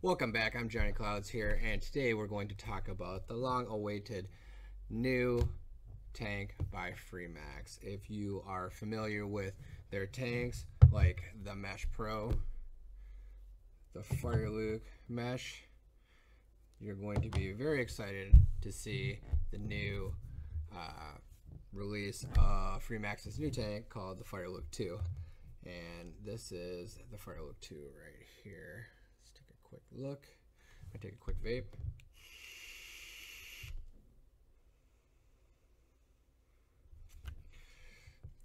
Welcome back, I'm Johnny Clouds here, and today we're going to talk about the long-awaited new tank by Freemax. If you are familiar with their tanks, like the Mesh Pro, the Fireluke Mesh, you're going to be very excited to see the new release of Freemax's new tank called the Fireluke 2. And this is the Fireluke 2 right here. Quick look. I take a quick vape.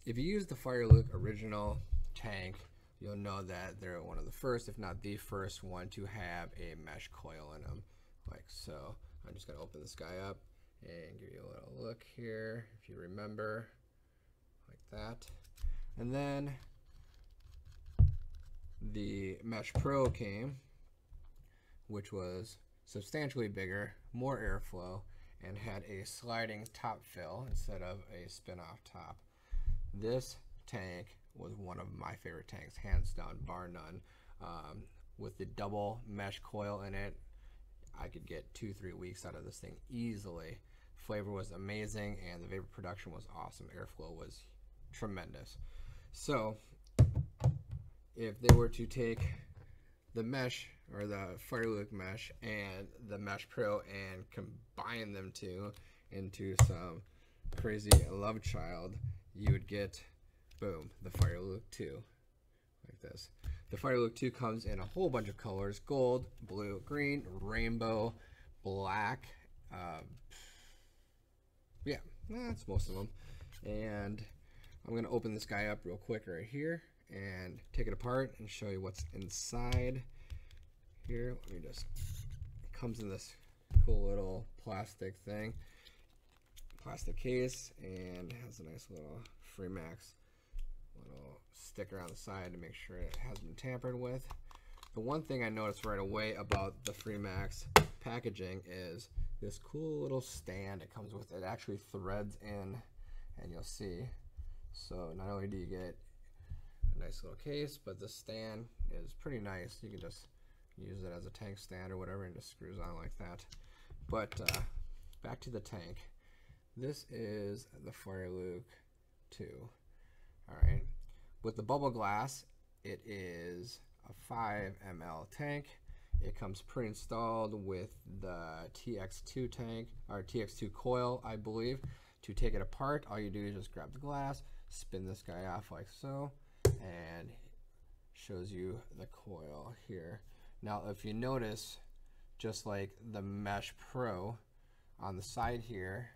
If you use the Fireluke original tank, you'll know that they're one of the first, if not the first one, to have a mesh coil in them, like so. I'm just gonna open this guy up and give you a little look here, if you remember, like that. And then the Mesh Pro came, which was substantially bigger, more airflow, and had a sliding top fill instead of a spin-off top. This tank was one of my favorite tanks, hands down, bar none. With the double mesh coil in it, I could get 2-3 weeks out of this thing easily. Flavor was amazing, and the vapor production was awesome. Airflow was tremendous. So, if they were to take the mesh, or the Fireluke mesh and the Mesh Pro, and combine them two into some crazy love child, you would get, boom, the Fireluke 2, like this. The Fireluke 2 comes in a whole bunch of colors: gold, blue, green, rainbow, black. Yeah, that's most of them. And I'm gonna open this guy up real quick right here and take it apart and show you what's inside. Here, let me just, it comes in this cool little plastic thing, plastic case, and has a nice little Freemax little sticker on the side to make sure it hasn't been tampered with. The one thing I noticed right away about the Freemax packaging is this cool little stand it comes with. It actually threads in, and you'll see. So not only do you get a nice little case, but the stand is pretty nice. You can just use it as a tank stand or whatever, and just screws on like that. But back to the tank. This is the Fireluke 2. Alright. With the bubble glass, it is a 5 ml tank. It comes pre-installed with the TX2 tank, or TX2 coil, I believe. To take it apart, all you do is just grab the glass, spin this guy off like so, and shows you the coil here. Now, if you notice, just like the Mesh Pro, on the side here,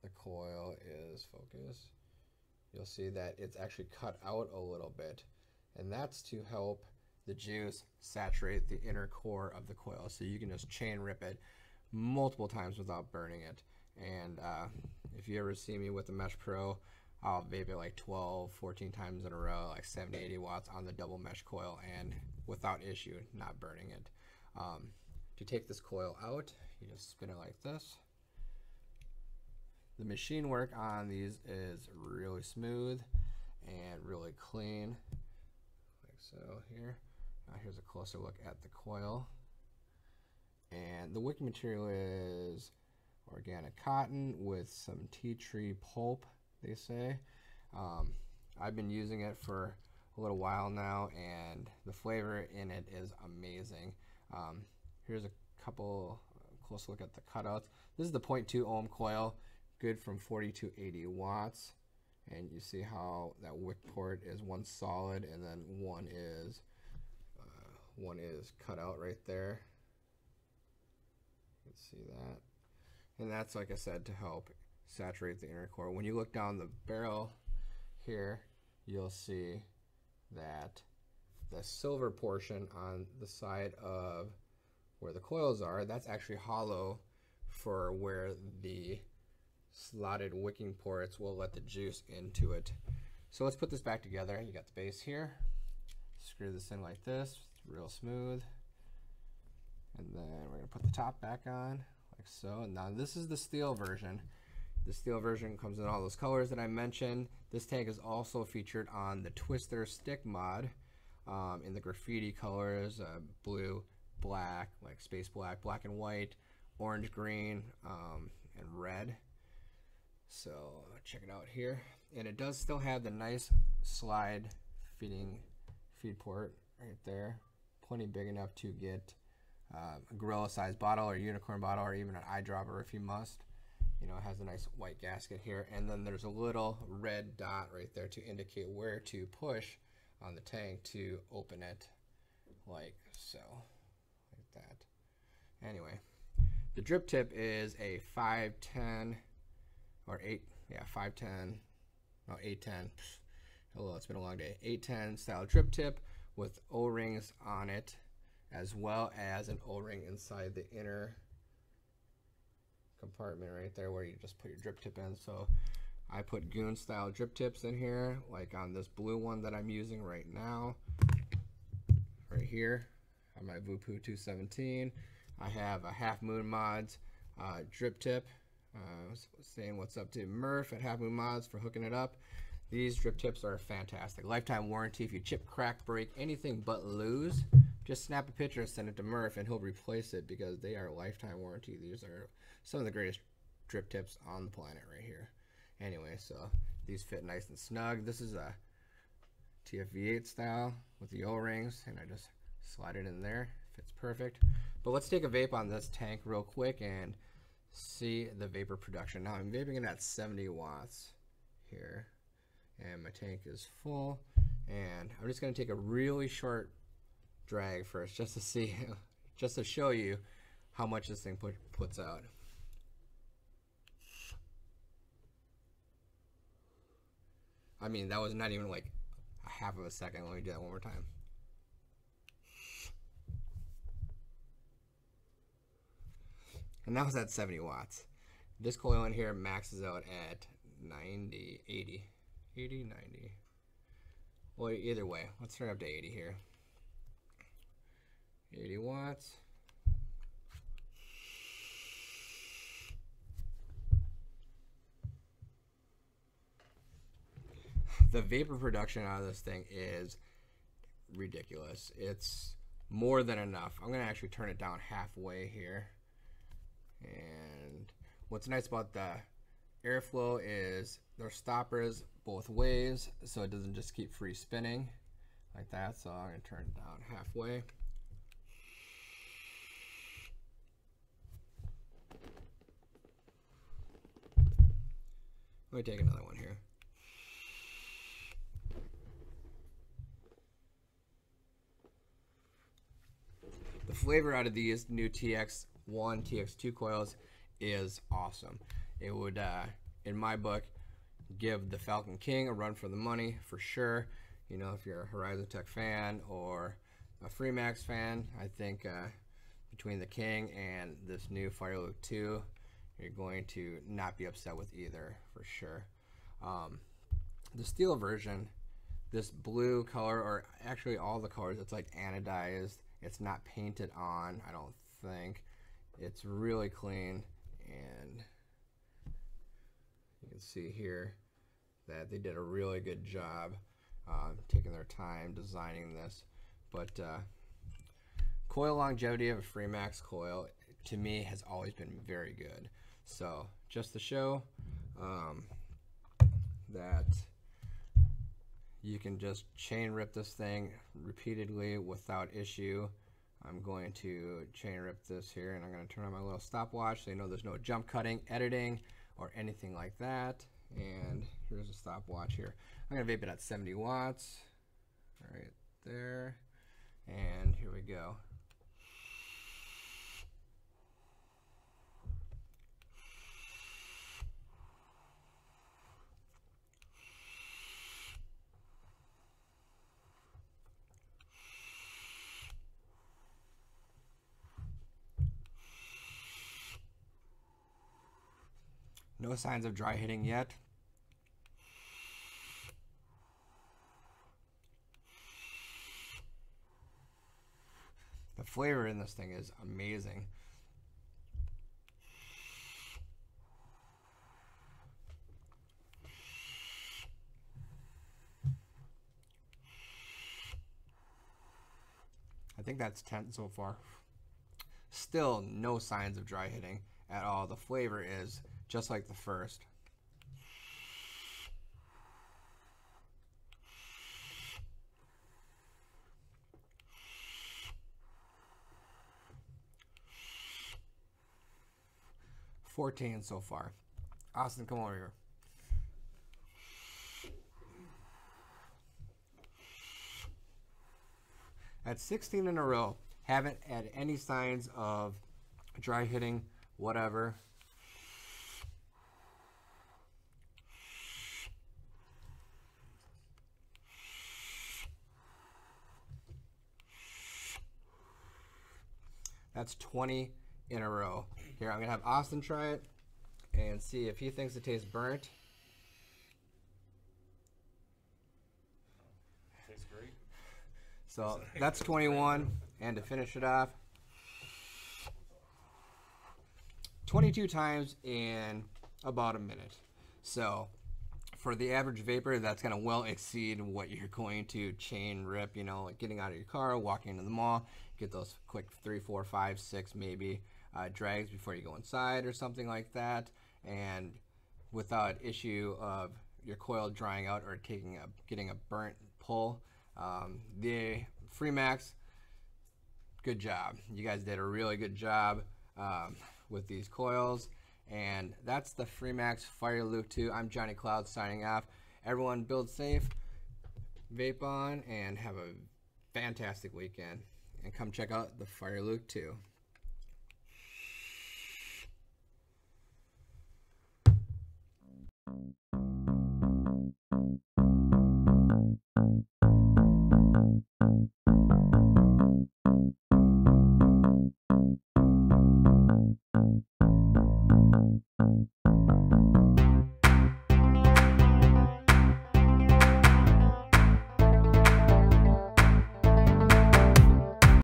the coil is focused. You'll see that it's actually cut out a little bit, and that's to help the juice saturate the inner core of the coil, so you can just chain rip it multiple times without burning it. And if you ever see me with the Mesh Pro, I'll vape it like 12-14 times in a row, like 70-80 watts on the double mesh coil, and without issue, not burning it. To take this coil out, you just spin it like this. The machine work on these is really smooth and really clean, like so here. Now here's a closer look at the coil. And the wick material is organic cotton with some tea tree pulp, they say. I've been using it for a little while now, and the flavor in it is amazing. Here's a couple close look at the cutouts. This is the 0.2 ohm coil, good from 40 to 80 watts, and you see how that wick port is one solid, and then one is cut out right there. You can see that, and that's, like I said, to help saturate the inner core. When you look down the barrel here, you'll see that the silver portion on the side of where the coils are, that's actually hollow for where the slotted wicking ports will let the juice into it. So let's put this back together. You got the base here. Screw this in like this, real smooth. And then we're gonna put the top back on like so. And now this is the steel version. The steel version comes in all those colors that I mentioned. This tank is also featured on the Twister stick mod in the graffiti colors, blue, black, like space black, black and white, orange, green, and red. So check it out here. And it does still have the nice slide feed port right there. Plenty big enough to get a gorilla sized bottle or unicorn bottle or even an eyedropper if you must. You know, it has a nice white gasket here, and then there's a little red dot right there to indicate where to push on the tank to open it, like so, like that. Anyway, the drip tip is a 510 or 8, yeah, 510, no, 810. Hello, it's been a long day. 810 style drip tip with O-rings on it, as well as an O-ring inside the inner compartment right there where you just put your drip tip in. So I put goon style drip tips in here, like on this blue one that I'm using right now, right here on my Voopoo 217. I have a Half Moon Mods drip tip. Saying what's up to Murph at Half Moon Mods for hooking it up. These drip tips are fantastic. Lifetime warranty. If you chip, crack, break, anything but lose, just snap a picture and send it to Murph and he'll replace it because they are lifetime warranty. These are some of the greatest drip tips on the planet right here. Anyway, so these fit nice and snug. This is a TF-V8 style with the O-rings, and I just slide it in there. Fits perfect. But let's take a vape on this tank real quick and see the vapor production. Now I'm vaping it at 70 watts here, and my tank is full, and I'm just going to take a really short drag first just to see, just to show you how much this thing puts out. I mean, that was not even like a half of a second. Let me do that one more time. And that was at 70 watts. This coil in here maxes out at 90, 80, 90. Well, either way, let's turn it up to 80 here. 80 watts. The vapor production out of this thing is ridiculous. It's more than enough. I'm going to actually turn it down halfway here. And what's nice about the airflow is there's stoppers both ways, so it doesn't just keep free spinning like that. So I'm going to turn it down halfway. Let me take another one here. The flavor out of these new TX1, TX2 coils is awesome. It would, in my book, give the Falcon King a run for the money for sure. You know, if you're a Horizon Tech fan or a Freemax fan, I think between the King and this new Fireluke 2, you're going to not be upset with either for sure. The steel version, this blue color, or actually all the colors, it's like anodized. It's not painted on, I don't think. It's really clean, and you can see here that they did a really good job taking their time designing this. But coil longevity of a Freemax coil to me has always been very good. So just to show that you can just chain rip this thing repeatedly without issue, I'm going to chain rip this here, and I'm going to turn on my little stopwatch so you know there's no jump cutting, editing, or anything like that. And here's a stopwatch here. I'm going to vape it at 70 watts right there, and here we go. No signs of dry hitting yet. The flavor in this thing is amazing. I think that's 10 so far. still no signs of dry hitting at all. The flavor is just like the first. $14 so far. Austin, come over here. That's 16 in a row. Haven't had any signs of dry hitting, whatever. That's 20 in a row. Here, I'm gonna have Austin try it and see if he thinks it tastes burnt. Tastes great. So that's 21, and to finish it off, 22 times in about a minute. So for the average vapor, that's gonna well exceed what you're going to chain rip, you know, like getting out of your car, walking into the mall, get those quick 3, 4, 5, 6 maybe drags before you go inside or something like that, and without issue of your coil drying out or getting a burnt pull. The Freemax, good job. You guys did a really good job with these coils. And that's the Freemax Fireluke 2. I'm Johnny Cloud signing off. Everyone build safe, vape on, and have a fantastic weekend. And come check out the Fireluke 2.